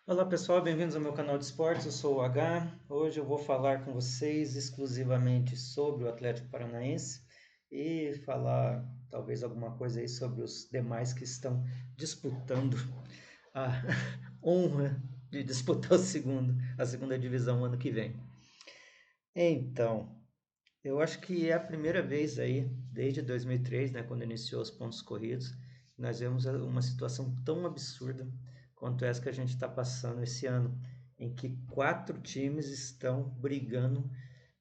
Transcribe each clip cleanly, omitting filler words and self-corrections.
Olá pessoal, bem-vindos ao meu canal de esportes. Eu sou o H. Hoje eu vou falar com vocês exclusivamente sobre o Atlético Paranaense e falar talvez alguma coisa aí sobre os demais que estão disputando a honra de disputar a segunda divisão ano que vem. Então, eu acho que é a primeira vez aí, desde 2003, né, quando iniciou os pontos corridos, que nós vemos uma situação tão absurda quanto essa que a gente está passando esse ano, em que quatro times estão brigando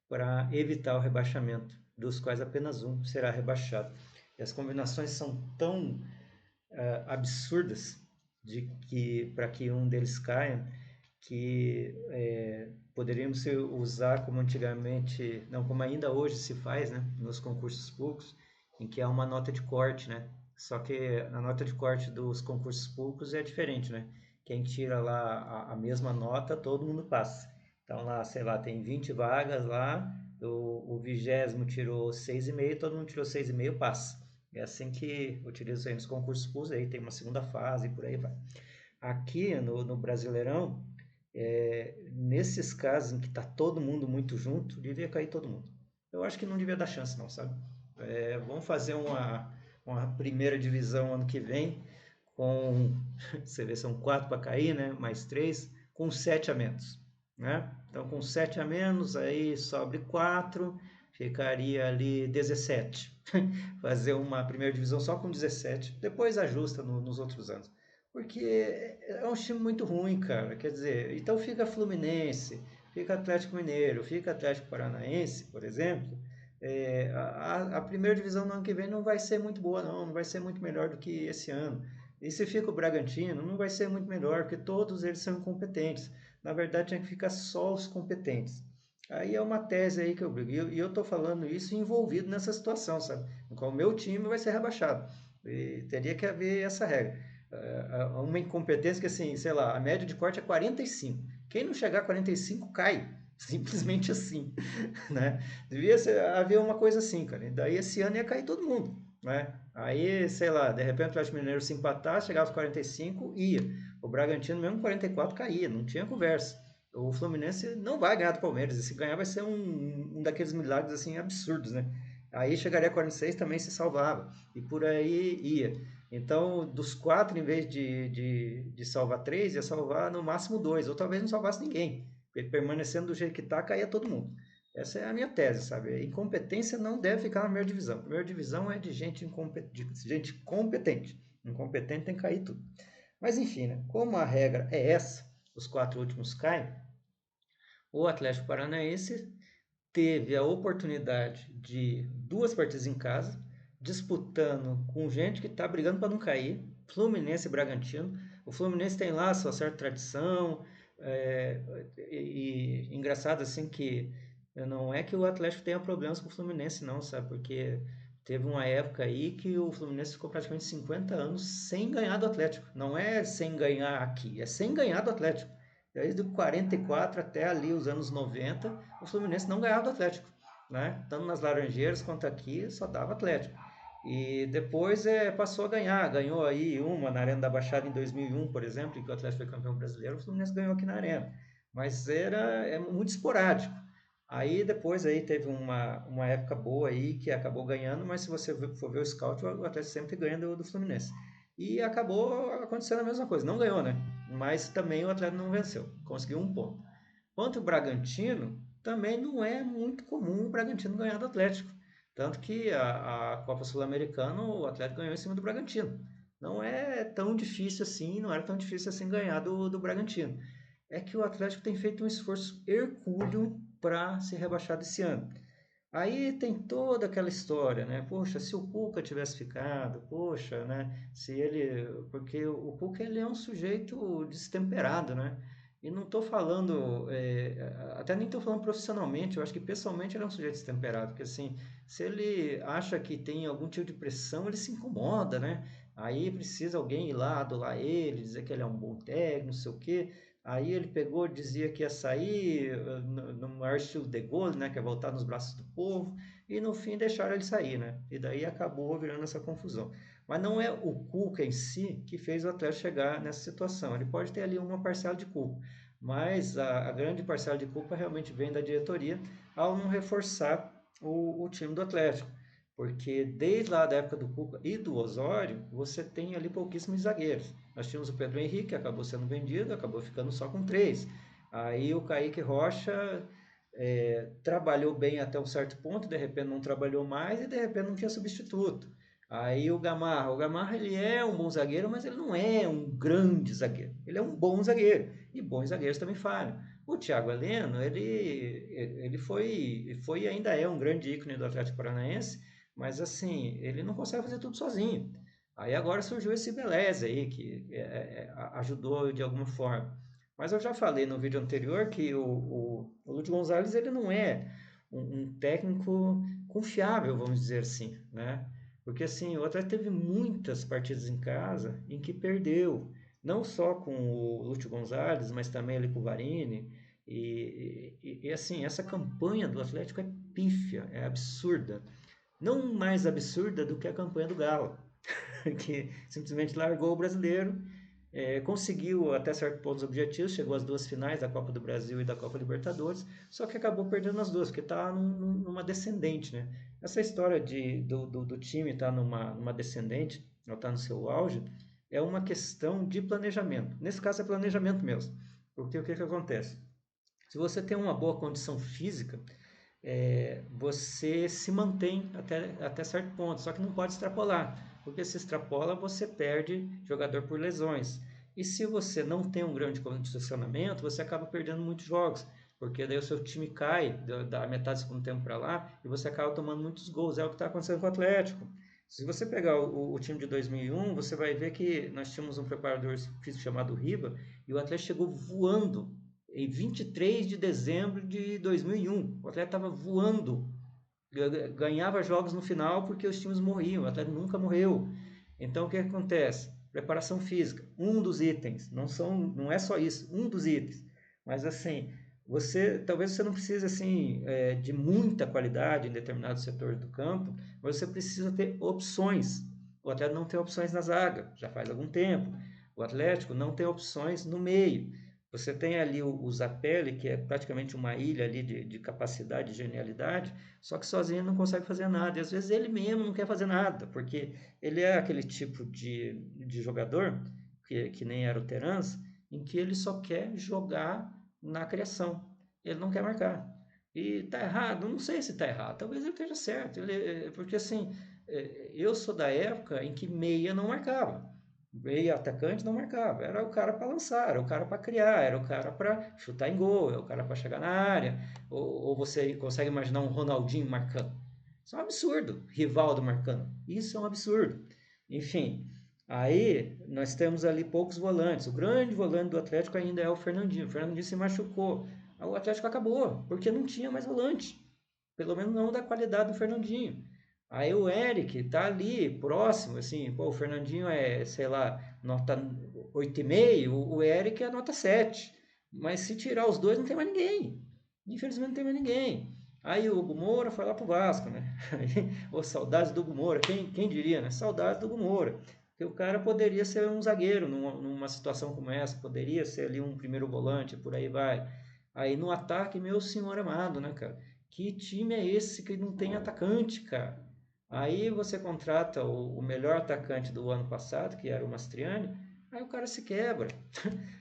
para evitar o rebaixamento, dos quais apenas um será rebaixado. E as combinações são tão absurdas de que para que um deles caia, que poderíamos usar como antigamente, não, como ainda hoje se faz, né, nos concursos públicos, em que há uma nota de corte, né? Só que a nota de corte dos concursos públicos é diferente, né? Quem tira lá a mesma nota, todo mundo passa. Então lá, sei lá, tem 20 vagas lá, o 20º tirou 6,5, todo mundo tirou 6,5, passa. É assim que utiliza aí nos concursos públicos, aí tem uma segunda fase e por aí vai. Aqui no Brasileirão, nesses casos em que está todo mundo muito junto, devia cair todo mundo. Eu acho que não devia dar chance não, sabe? Vamos fazer uma primeira divisão ano que vem com, você vê, são quatro para cair, né? Mais três, com sete a menos, né? Então, com sete a menos, aí sobe quatro, ficaria ali 17. Fazer uma primeira divisão só com 17, depois ajusta nos outros anos. Porque é um time muito ruim, cara. Quer dizer, então fica Fluminense, fica Atlético Mineiro, fica Atlético Paranaense, por exemplo. A primeira divisão no ano que vem não vai ser muito boa, não vai ser muito melhor do que esse ano. E se fica o Bragantino, não vai ser muito melhor, porque todos eles são incompetentes. Na verdade, tinha que ficar só os competentes. Aí é uma tese aí que eu brigo. E eu estou falando isso envolvido nessa situação, sabe? No qual o meu time vai ser rebaixado. E teria que haver essa regra. Uma incompetência que, assim, sei lá, a média de corte é 45. Quem não chegar a 45 cai. Simplesmente assim, né? Devia haver uma coisa assim, cara. E daí esse ano ia cair todo mundo, né? Aí, sei lá, de repente o Atlético Mineiro se empatar, chegava aos 45, ia. O Bragantino mesmo 44 caía, não tinha conversa. O Fluminense não vai ganhar do Palmeiras, e se ganhar vai ser um daqueles milagres assim absurdos, né? Aí chegaria a 46, também se salvava, e por aí ia. Então, dos quatro, em vez de salvar três, ia salvar no máximo dois, ou talvez não salvasse ninguém. Porque permanecendo do jeito que está, caía todo mundo. Essa é a minha tese, sabe? A incompetência não deve ficar na primeira divisão. A primeira divisão é de gente, de gente competente. Incompetente tem que cair tudo. Mas enfim, né? Como a regra é essa, os quatro últimos caem, o Atlético Paranaense teve a oportunidade de duas partidas em casa, disputando com gente que está brigando para não cair, Fluminense e Bragantino. O Fluminense tem lá a sua certa tradição, e engraçado assim que não é que o Atlético tenha problemas com o Fluminense, não, sabe? Porque teve uma época aí que o Fluminense ficou praticamente 50 anos sem ganhar do Atlético. Não é sem ganhar aqui, é sem ganhar do Atlético. Desde 44 até ali os anos 90, o Fluminense não ganhava do Atlético, né? Tanto nas Laranjeiras quanto aqui, só dava Atlético. E depois passou a ganhar, ganhou aí uma na Arena da Baixada em 2001, por exemplo, em que o Atlético foi campeão brasileiro, o Fluminense ganhou aqui na Arena. Mas é muito esporádico. Aí depois aí teve uma época boa aí que acabou ganhando, mas se você for ver o scout, o Atlético sempre ganha do Fluminense. E acabou acontecendo a mesma coisa, não ganhou, né? Mas também o Atlético não venceu, conseguiu um ponto. Quanto o Bragantino, também não é muito comum o Bragantino ganhar do Atlético. Tanto que a Copa Sul-Americana o Atlético ganhou em cima do Bragantino. Não é tão difícil assim, não era tão difícil assim ganhar do Bragantino. É que o Atlético tem feito um esforço hercúleo para se rebaixar desse ano. Aí tem toda aquela história, né? Poxa, se o Cuca tivesse ficado, poxa, né? Se ele, porque o Cuca ele é um sujeito destemperado, né? E não estou falando, até nem estou falando profissionalmente. Eu acho que pessoalmente ele é um sujeito destemperado, porque assim, se ele acha que tem algum tipo de pressão, ele se incomoda, né? Aí precisa alguém ir lá adular ele, dizer que ele é um bom técnico, não sei o quê. Aí ele pegou, dizia que ia sair no maior estilo de Gaulle, né, que é voltar nos braços do povo, e no fim deixaram ele sair, né? E daí acabou virando essa confusão. Mas não é o Cuca em si que fez o Atlético chegar nessa situação. Ele pode ter ali uma parcela de culpa, mas a grande parcela de culpa realmente vem da diretoria ao não reforçar o time do Atlético. Porque desde lá da época do Cuca e do Osório, você tem ali pouquíssimos zagueiros. Nós tínhamos o Pedro Henrique, acabou sendo vendido, acabou ficando só com 3. Aí o Kaique Rocha trabalhou bem até um certo ponto, de repente não trabalhou mais e de repente não tinha substituto. Aí o Gamarra ele é um bom zagueiro, mas ele não é um grande zagueiro. Ele é um bom zagueiro e bons zagueiros também falham. O Thiago Heleno, ele foi e ainda é um grande ícone do Atlético Paranaense, mas assim, ele não consegue fazer tudo sozinho. Aí agora surgiu esse Beleza aí, que ajudou de alguma forma. Mas eu já falei no vídeo anterior que o Lúcio Gonzalez ele não é um técnico confiável, vamos dizer assim, né? Porque assim, o Atlético teve muitas partidas em casa em que perdeu, não só com o Lúcio Gonzalez, mas também ali com o Varini. Assim, essa campanha do Atlético é pífia, é absurda. Não mais absurda do que a campanha do Galo, que simplesmente largou o brasileiro, conseguiu até certo ponto os objetivos, chegou às 2 finais da Copa do Brasil e da Copa Libertadores, só que acabou perdendo as duas, porque está numa descendente, né? Essa história do time estar numa descendente, ou estar no seu auge, é uma questão de planejamento. Nesse caso é planejamento mesmo, porque o que acontece? Se você tem uma boa condição física, você se mantém até certo ponto, só que não pode extrapolar, porque se extrapola você perde jogador por lesões. E se você não tem um grande condicionamento, você acaba perdendo muitos jogos, porque daí o seu time cai da metade do segundo tempo para lá e você acaba tomando muitos gols. É o que está acontecendo com o Atlético. Se você pegar o time de 2001, você vai ver que nós tínhamos um preparador físico chamado Riba e o Atlético chegou voando em 23 de dezembro de 2001. O Atlético estava voando, ganhava jogos no final porque os times morriam, o Atlético nunca morreu. Então o que acontece? Preparação física, um dos itens, não é só isso, um dos itens. Mas assim, talvez você não precise assim de muita qualidade em determinado setor do campo, mas você precisa ter opções. O Atlético não tem opções na zaga, já faz algum tempo. O Atlético não tem opções no meio. Você tem ali o Zapelli, que é praticamente uma ilha ali de capacidade, de genialidade, só que sozinho ele não consegue fazer nada. E às vezes ele mesmo não quer fazer nada, porque ele é aquele tipo de jogador, que nem era o Terans, em que ele só quer jogar na criação. Ele não quer marcar. E tá errado? Não sei se tá errado. Talvez ele esteja certo. Porque assim, eu sou da época em que meia não marcava. Meia atacante não marcava. Era o cara para lançar, era o cara para criar, era o cara para chutar em gol, era o cara para chegar na área. Ou você consegue imaginar um Ronaldinho marcando? Isso é um absurdo. Rivaldo marcando. Isso é um absurdo. Enfim, aí nós temos ali poucos volantes. O grande volante do Atlético ainda é o Fernandinho. O Fernandinho se machucou. O Atlético acabou, porque não tinha mais volante. Pelo menos não da qualidade do Fernandinho. Aí o Eric tá ali, próximo, assim, pô, o Fernandinho é, sei lá, nota 8,5, o Eric é nota 7. Mas se tirar os dois, não tem mais ninguém. Infelizmente não tem mais ninguém. Aí o Hugo Moura foi lá pro Vasco, né? Aí, oh, saudades do Hugo Moura, quem diria, né? Saudades do Hugo Moura. Porque o cara poderia ser um zagueiro numa situação como essa, poderia ser ali um primeiro volante, por aí vai. Aí no ataque, meu senhor amado, né, cara? Que time é esse que não tem atacante, cara? Aí você contrata o melhor atacante do ano passado, que era o Mastriani, aí o cara se quebra.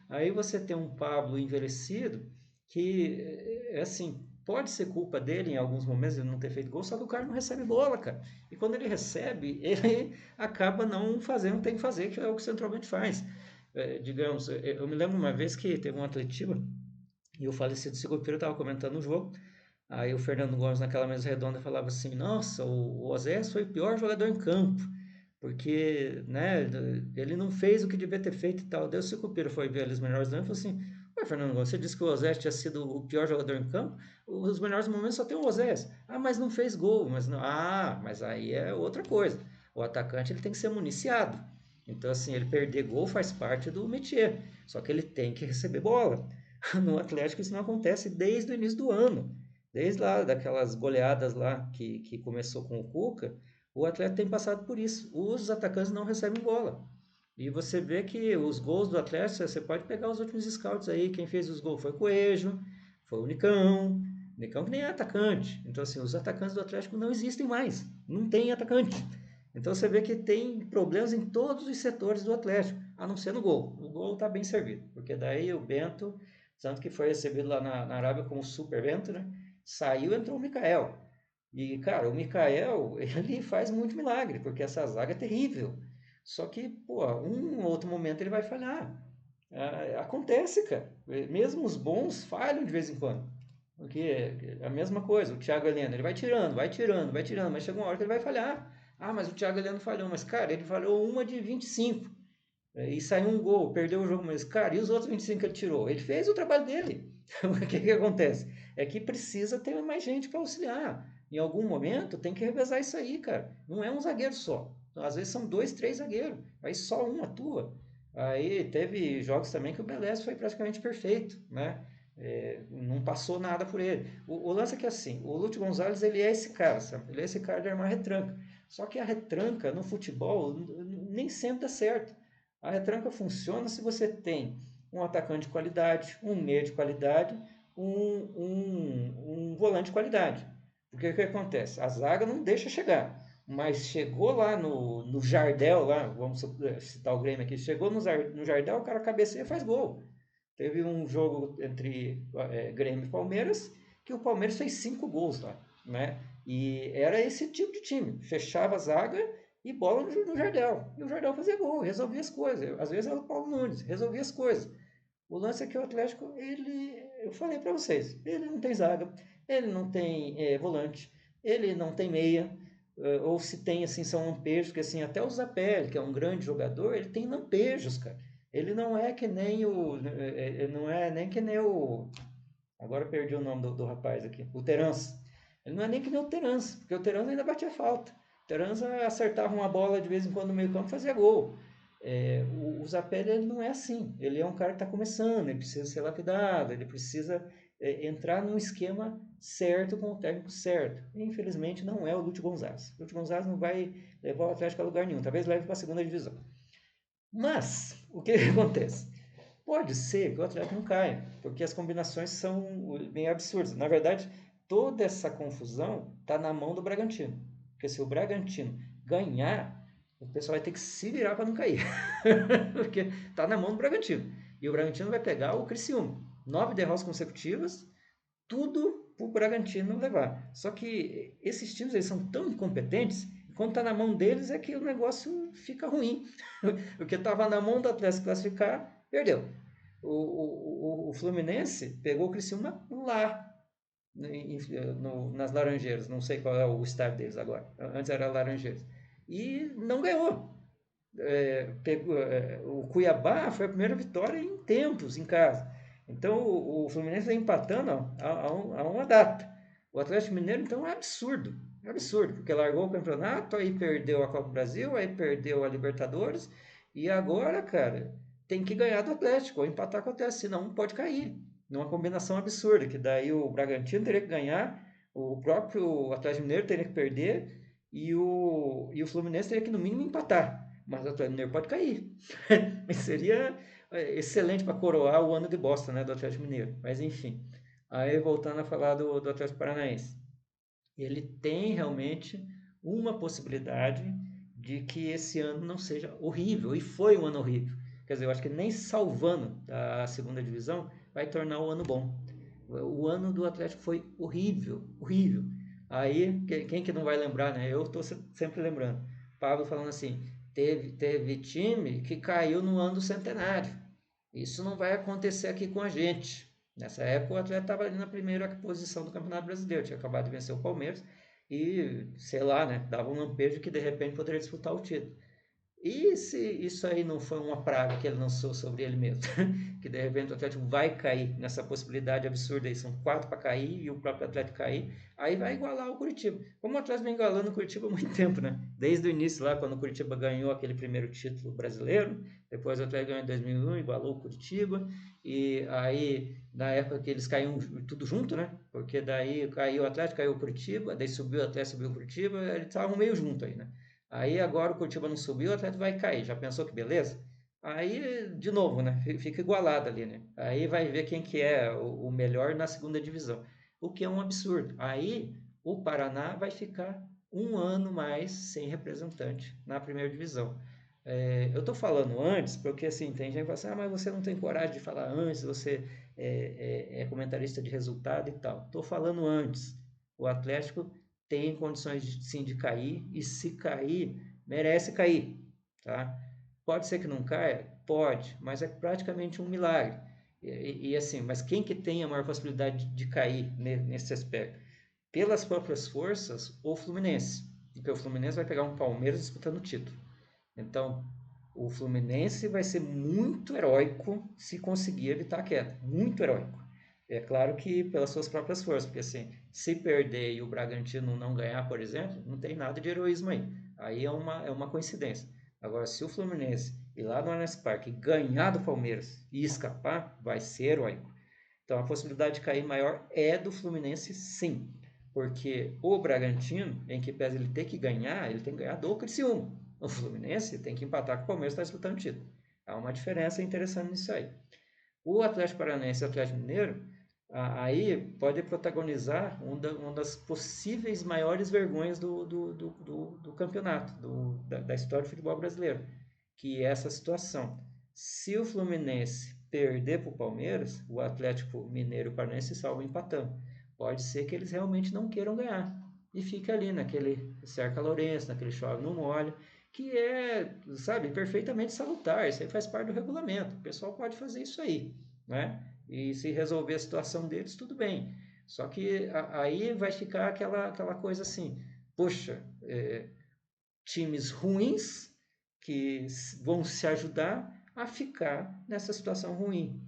Aí você tem um Pablo envelhecido que, assim, pode ser culpa dele em alguns momentos ele não ter feito gol, só que o cara não recebe bola, cara. E quando ele recebe, ele acaba não fazendo o que tem que fazer, que é o que o centroavante faz. Digamos, eu me lembro uma vez que teve um Atletiba e o falecido Sigopiro estava comentando o jogo. Aí o Fernando Gomes, naquela mesa redonda, falava assim: Nossa, o Osés foi o pior jogador em campo, porque né, ele não fez o que devia ter feito e tal. Daí o Sicupira foi ver ali os melhores lances e falou assim: Ué, Fernando Gomes, você disse que o Osés tinha sido o pior jogador em campo? Os melhores momentos só tem o Osés. Ah, mas não fez gol. Mas não. Ah, mas aí é outra coisa. O atacante ele tem que ser municiado. Então, assim, ele perder gol faz parte do métier. Só que ele tem que receber bola. No Atlético isso não acontece desde o início do ano. Desde lá, daquelas goleadas lá que começou com o Cuca, O Atlético tem passado por isso. Os atacantes não recebem bola. E você vê que os gols do Atlético, você pode pegar os últimos scouts aí, quem fez os gols foi o Coelho, foi o Nicão. Nicão que nem é atacante. Então, assim, os atacantes do Atlético não existem mais. Não tem atacante. Então você vê que tem problemas em todos os setores do Atlético, a não ser no gol. O gol está bem servido, porque daí o Bento, tanto que foi recebido lá na Arábia como super Bento, né? Saiu, entrou o Mikael. E, cara, o Mikael, ele faz muito milagre, porque essa zaga é terrível. Só que, pô, um outro momento ele vai falhar. Acontece, cara. Mesmo os bons falham de vez em quando. Porque é a mesma coisa, o Thiago Heleno, ele vai tirando, vai tirando, vai tirando, mas chega uma hora que ele vai falhar. Ah, mas o Thiago Heleno falhou, mas cara, ele falhou uma de 25 e saiu um gol, perdeu o jogo, mas cara, e os outros 25 que ele tirou? Ele fez o trabalho dele. O que que acontece? É que precisa ter mais gente para auxiliar. Em algum momento tem que revezar isso aí, cara. Não é um zagueiro só. Às vezes são dois, três zagueiros. Aí só um atua. Aí teve jogos também que o Beleza foi praticamente perfeito, né? Não passou nada por ele. O lance é que assim, o Lúcio Gonzalez ele é esse cara, sabe? Ele é esse cara de armar retranca. Só que a retranca no futebol nem sempre dá certo. A retranca funciona se você tem um atacante de qualidade, um meia de qualidade, um volante de qualidade. Porque o que acontece? A zaga não deixa chegar. Mas chegou lá no Jardel, lá, vamos citar o Grêmio aqui, chegou no Jardel, o cara cabeceia e faz gol. Teve um jogo entre Grêmio e Palmeiras, que o Palmeiras fez 5 gols lá, né? E era esse tipo de time. Fechava a zaga e bola no Jardel. E o Jardel fazia gol, resolvia as coisas. Às vezes era o Paulo Nunes, resolvia as coisas. O lance é que o Atlético, eu falei para vocês, ele não tem zaga, ele não tem volante, ele não tem meia, ou se tem, assim, são lampejos, porque assim, até o Zapelli, que é um grande jogador, ele tem lampejos, cara. Ele não é que nem ele não é nem que nem agora eu perdi o nome do rapaz aqui, o Terence. Ele não é nem que nem o Terence, porque o Terence ainda batia falta. O Terence acertava uma bola de vez em quando no meio campo e fazia gol. O Zapelli ele não é assim. Ele é um cara que está começando, ele precisa ser lapidado, ele precisa entrar num esquema certo com o técnico certo. E, infelizmente não é o Lúcio Gonzalez. O Lúcio Gonzalez não vai levar o Atlético a lugar nenhum, talvez leve para a segunda divisão. Mas, o que acontece? Pode ser que o Atlético não caia, porque as combinações são bem absurdas. Na verdade, toda essa confusão está na mão do Bragantino. Porque se o Bragantino ganhar, o pessoal vai ter que se virar para não cair. Porque está na mão do Bragantino. E o Bragantino vai pegar o Criciúma. 9 derrotas consecutivas, tudo para o Bragantino levar. Só que esses times eles são tão incompetentes, e quando está na mão deles é que o negócio fica ruim. O que estava na mão do Atlético classificar, perdeu. O Fluminense pegou o Criciúma lá, nas Laranjeiras. Não sei qual é o estádio deles agora. Antes era Laranjeiras. E não ganhou. O Cuiabá foi a primeira vitória em tempos em casa. Então o Fluminense vem empatando a uma data. O Atlético Mineiro, então, é absurdo. É absurdo, porque largou o campeonato, aí perdeu a Copa do Brasil, aí perdeu a Libertadores, e agora, cara, tem que ganhar do Atlético, ou empatar com o Atlético, senão não pode cair. Numa combinação absurda, que daí o Bragantino teria que ganhar, o próprio Atlético Mineiro teria que perder, e o Fluminense teria que, no mínimo, empatar. Mas o Atlético Mineiro pode cair. Seria excelente para coroar o ano de bosta, né, do Atlético Mineiro. Mas enfim. Aí voltando a falar do Atlético Paranaense. Ele tem realmente uma possibilidade de que esse ano não seja horrível. E foi um ano horrível. Quer dizer, eu acho que nem salvando a segunda divisão vai tornar o ano bom. O ano do Atlético foi horrível, horrível. Aí, quem que não vai lembrar, né? Eu estou sempre lembrando. Pablo falando assim, teve time que caiu no ano do centenário. Isso não vai acontecer aqui com a gente. Nessa época o Atlético estava ali na primeira posição do Campeonato Brasileiro, tinha acabado de vencer o Palmeiras e, sei lá, né, dava um lampejo que de repente poderia disputar o título. E se isso aí não foi uma praga que ele lançou sobre ele mesmo? Que de repente o Atlético vai cair nessa possibilidade absurda aí, são 4 para cair e o próprio Atlético cair, aí vai igualar o Curitiba. Como o Atlético vem igualando o Curitiba há muito tempo, né? Desde o início lá, quando o Curitiba ganhou aquele primeiro título brasileiro, depois o Atlético ganhou em 2001, igualou o Curitiba, e aí na época que eles caíam tudo junto, né? Porque daí caiu o Atlético, caiu o Curitiba, daí subiu o Atlético, subiu o Curitiba, eles estavam meio junto aí, né? Aí agora o Curitiba não subiu, o Atlético vai cair. Já pensou que beleza? Aí, de novo, né? Fica igualado ali, né? Aí vai ver quem que é o melhor na segunda divisão. O que é um absurdo. Aí o Paraná vai ficar um ano mais sem representante na primeira divisão. Eu estou falando antes, porque assim, tem gente que fala assim, mas você não tem coragem de falar antes, você é comentarista de resultado e tal. Estou falando antes. O Atlético tem condições sim de cair, e se cair, merece cair, tá? Pode ser que não caia? Pode, mas é praticamente um milagre. Assim, mas quem que tem a maior possibilidade de cair nesse aspecto? Pelas próprias forças, o Fluminense. Porque o Fluminense vai pegar um Palmeiras disputando o título. Então, o Fluminense vai ser muito heróico se conseguir evitar a queda. Muito heróico. É claro que pelas suas próprias forças, porque assim, se perder e o Bragantino não ganhar, por exemplo, não tem nada de heroísmo aí. Aí é uma coincidência. Agora, se o Fluminense ir lá no Allianz Parque ganhar do Palmeiras e escapar, vai ser heróico. Então a possibilidade de cair maior é do Fluminense, sim. Porque o Bragantino, em que pese ele ter que ganhar, ele tem que ganhar do Criciúma. O Fluminense tem que empatar com o Palmeiras para disputando o título. Há uma diferença interessante nisso aí. O Atlético Paranaense e o Atlético Mineiro, aí pode protagonizar uma das possíveis maiores vergonhas do campeonato, da história do futebol brasileiro, que é essa situação. Se o Fluminense perder para o Palmeiras, o Atlético Mineiro e o Paranaense salvam empatando. Pode ser que eles realmente não queiram ganhar e fica ali naquele cerca Lourenço, naquele chove não molha, que é, sabe, perfeitamente salutar. Isso aí faz parte do regulamento. O pessoal pode fazer isso aí, né? E se resolver a situação deles, tudo bem. Só que aí vai ficar aquela coisa assim, poxa, times ruins que vão se ajudar a ficar nessa situação ruim.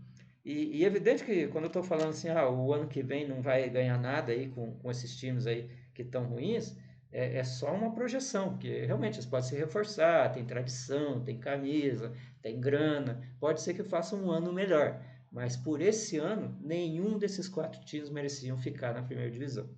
E é evidente que quando eu estou falando assim, o ano que vem não vai ganhar nada aí com esses times aí que estão ruins, é só uma projeção, porque realmente eles podem se reforçar, tem tradição, tem camisa, tem grana, pode ser que façam um ano melhor. Mas por esse ano, nenhum desses 4 times mereciam ficar na primeira divisão.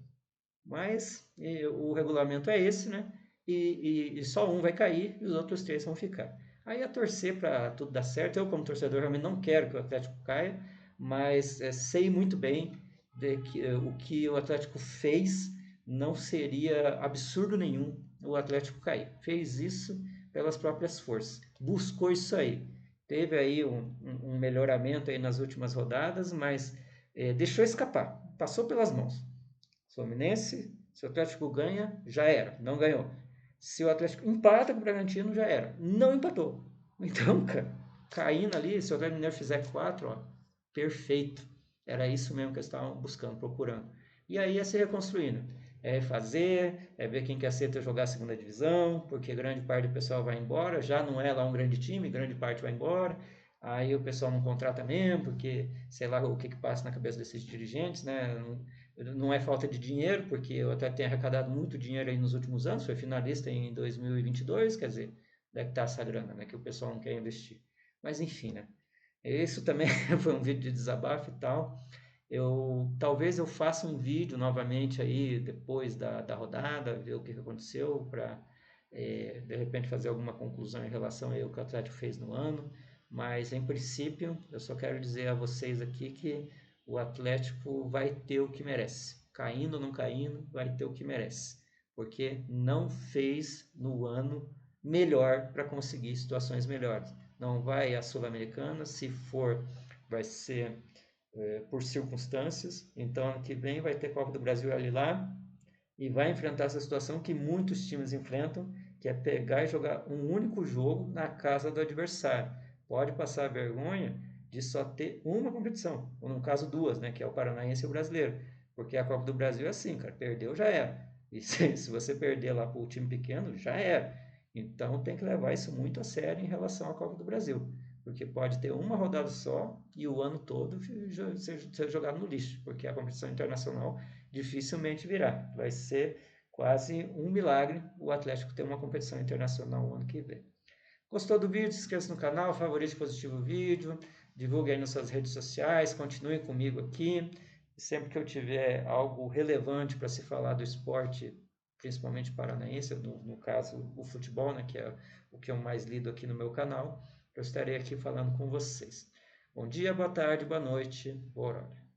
Mas o regulamento é esse, né? E só um vai cair e os outros 3 vão ficar. Aí a torcer para tudo dar certo. Eu, como torcedor, realmente não quero que o Atlético caia, mas sei muito bem de que o que o Atlético fez não seria absurdo nenhum o Atlético cair. Fez isso pelas próprias forças. Buscou isso aí. Teve aí um melhoramento aí nas últimas rodadas, mas deixou escapar. Passou pelas mãos. Fluminense, se o Atlético ganha, já era, não ganhou. Se o Atlético empata com o Bragantino, já era, não empatou. Então, cara, caindo ali, se o Atlético Mineiro fizer 4, ó, perfeito. Era isso mesmo que eles estavam buscando, procurando. E aí ia se reconstruindo. É fazer, é ver quem que aceita jogar a segunda divisão, porque grande parte do pessoal vai embora, já não é lá um grande time, grande parte vai embora. Aí o pessoal não contrata mesmo, porque sei lá o que, que passa na cabeça desses dirigentes, né? Não é falta de dinheiro, porque eu até tenho arrecadado muito dinheiro aí nos últimos anos, foi finalista em 2022, quer dizer, deve estar essa grana, né, que o pessoal não quer investir. Mas enfim, né? Isso também foi um vídeo de desabafo e tal. Talvez eu faça um vídeo novamente aí depois da rodada, ver o que aconteceu, para de repente fazer alguma conclusão em relação ao que o Atlético fez no ano. Mas em princípio, eu só quero dizer a vocês aqui que o Atlético vai ter o que merece. Caindo ou não caindo, vai ter o que merece. Porque não fez no ano melhor para conseguir situações melhores. Não vai à Sul-Americana, se for, vai ser por circunstâncias. Então, ano que vem vai ter Copa do Brasil ali lá e vai enfrentar essa situação que muitos times enfrentam, que é pegar e jogar um único jogo na casa do adversário. Pode passar a vergonha de só ter uma competição, ou no caso duas, né, que é o Paranaense e o Brasileiro. Porque a Copa do Brasil é assim, cara, perdeu já era. E se você perder lá para o time pequeno, já era. Então tem que levar isso muito a sério em relação à Copa do Brasil. Porque pode ter uma rodada só e o ano todo ser jogado no lixo, porque a competição internacional dificilmente virá. Vai ser quase um milagre o Atlético ter uma competição internacional no ano que vem. Gostou do vídeo? Se inscreva no canal, favorite positivo o vídeo, divulgue aí nas suas redes sociais, continue comigo aqui. Sempre que eu tiver algo relevante para se falar do esporte, principalmente paranaense, no caso o futebol, né, que é o que eu mais lido aqui no meu canal, eu estarei aqui falando com vocês. Bom dia, boa tarde, boa noite, boa hora.